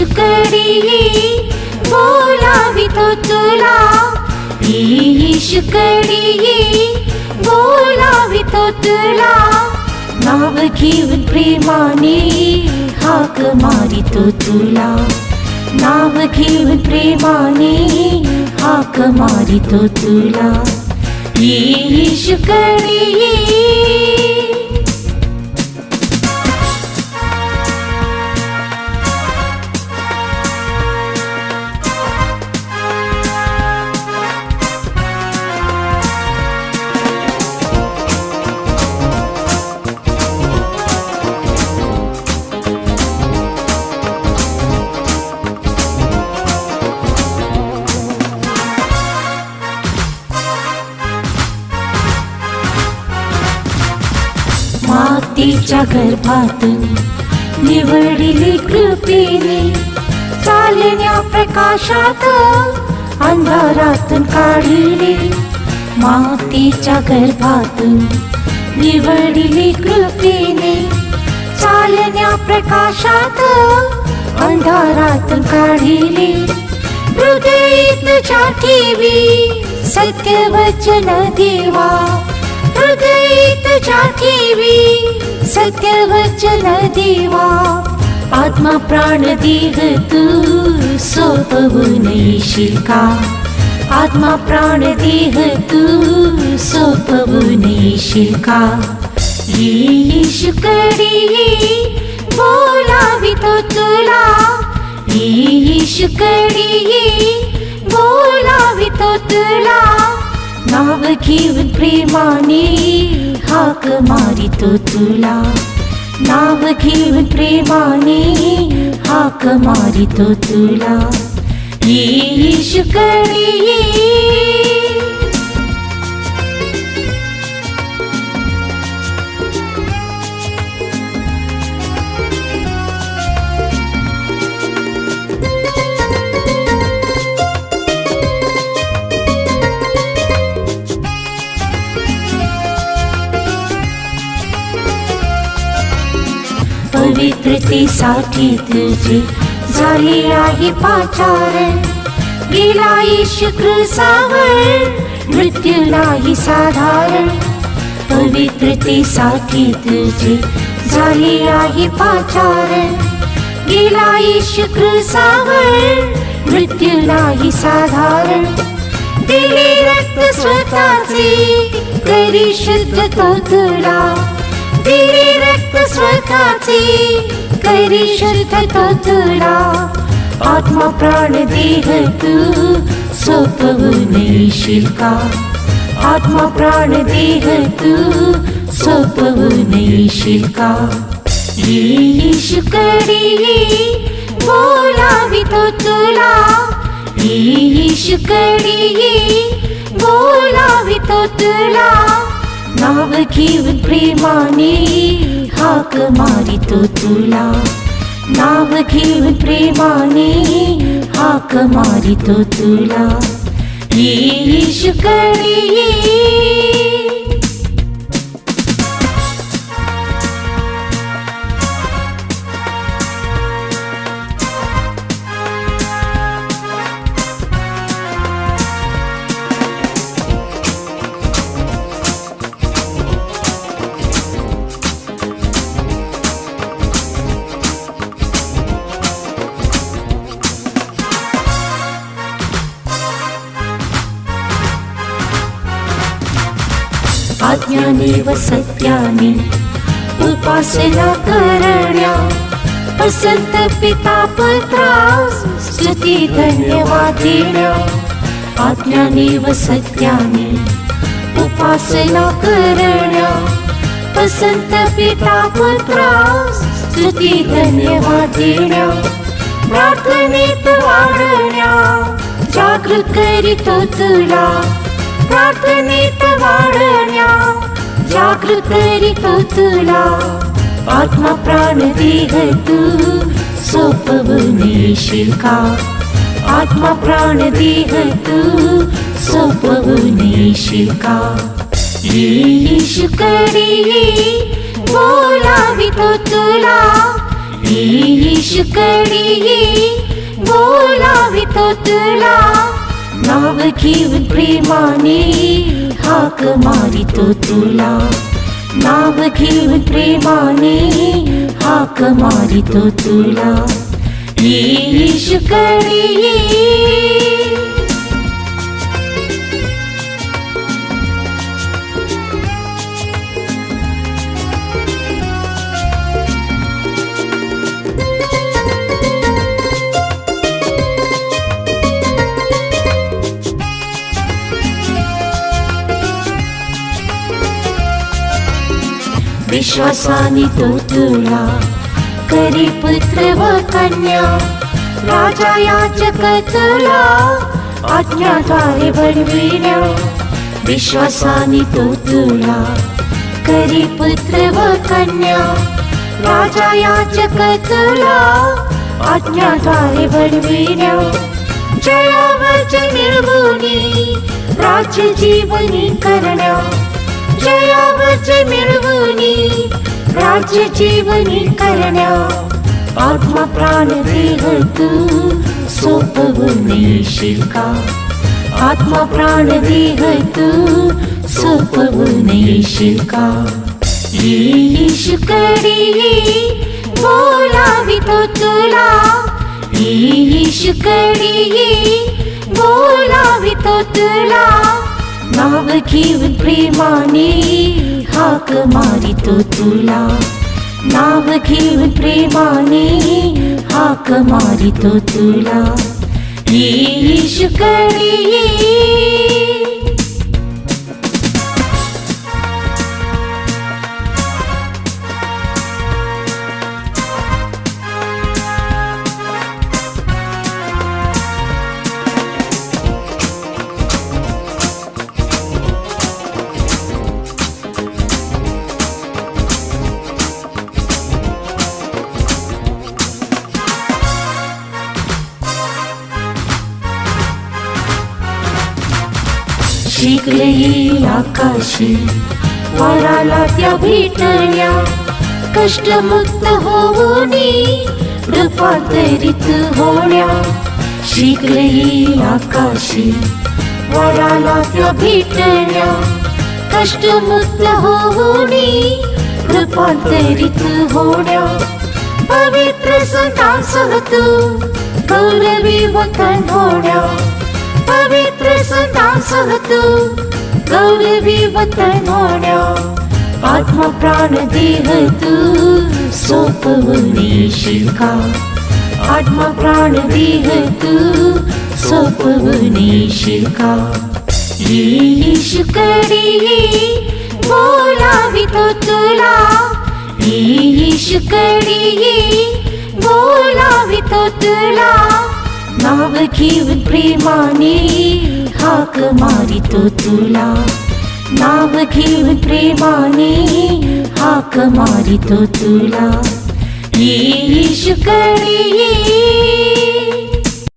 येशूकडे बोलावितो तुला, येशूकडे बोलावितो तुला. नाव घेऊन प्रेमाने हाक मारितो तुला, नाव घेऊन प्रेमाने हाक मारितो तुला. येशूकडे मातेच्या गर्भातून निवडली कृपेने, चालण्या प्रकाशात अंधारातून काढले. मातेच्या गर्भातून निवडली कृपेने, चालण्या प्रकाशात अंधारातून काढले. हृदय तुझ्या ठेवी सत्यवचन देवा, हृदय तुझ्या ठेवी सत्यवचन देवा. आत्मा प्राण देह तू सोपवून येशील का, आत्मा प्राण देह तू सोपवून येशील का. येशूकडे बोलावितो तुला, येशूकडे बोलावितो तुला. नाव घेऊन प्रेमाने हाक मारितो तुला, नाव घेऊन प्रेमाने हाक मारितो तुला. येशूकडे पवित्रतेसाठी तुझे झाले आहे पाचारण. गेला येशू क्रूसावर मृत्यूलाही साधारण. पवित्रतेसाठी तुझे झाले आहे पाचारण. गेला येशू क्रूसावर मृत्यूलाही साधारण. दिले रक्त स्वतःचे करी शुद्ध तो तुला, दिले रक्त स्वतःचे करी शुद्ध तो तुला. आत्मा प्राण देह तू सोपवून येशील का, आत्मा प्राण देह तू सोपवून येशील का. येशूकडे बोलावितो तुला, येशूकडे बोलावितो तुला. नाव घेऊन प्रेमाने हाक मारितो तुला, नाव घेऊन प्रेमाने हाक मारितो तुला. येशूकडे आज्ञाने व सत्याने उपासना करण्या, पसंत पिता पुत्रास स्तुती धन्यवाद देण्या. आज्ञाने व सत्याने उपासना करण्या, पसंत पिता पुत्रास स्तुती धन्यवाद देण्या. प्रार्थनेत वाढण्या जागृत करीतो तुला, प्रार्थनेत वाढण्या जागृत करीतो तुला. आत्मा प्राण देह तू सोपवून येशील का, आत्मा प्राण देह तू सोपवून येशील का. येशूकडे बोलावितो तुला, येशूकडे बोलावितो तुला, नाव घेऊन प्रेमाने हाक मारितो तुला, नाव घेऊन प्रेमाने हाक मारितो तुला, येशूकडे ये. विश्वासाने तो तुला करी पुत्र व कन्या, राजा याचक तुला आज्ञाद्वारे बनविण्या, विश्वासाने तो तुला करी पुत्र व कन्या, राजा याचक तुला आज्ञाद्वारे बनविण्या, जयावरचे मिळवुनी राज्य जीवनी करण्या, जयावरचे मिळवुनी राज्य जीवनी करण्या, आत्मा प्राण देह तू सोपवून येशील का, आत्मा प्राण देह तू सोपवून येशील का, येशूकडे बोलावितो तुला, येशूकडे बोलावितो तुला, नाव घेऊन प्रेमाने हाक मारितो तुला, नाव घेऊन प्रेमाने हाक मारितो तुला, येशूकडे ये. शीघ्र येईल आकाशी वराला त्या भेटण्या, कष्टमुक्त होऊनी रूपांतरित होण्या, शीघ्र येईल आकाशी वराला त्या भेटण्या, कष्टमुक्त होऊनी रूपांतरित होण्या, पवित्र संतांसह तू गौरवी वतन होण्या, पवित्र संतांसह तू गौरवी वतन होण्या, आत्मा प्राण देह तू सोपवून येशील का, आत्मा प्राण देह तू सोपवून येशील का, येशूकडे बोलावितो तुला, येशूकडे बोलावितो तुला, नाव घेऊन प्रेमाने हाक मारितो तुला, नाव घेऊन प्रेमाने हाक मारितो तुला, येशूकडे ये.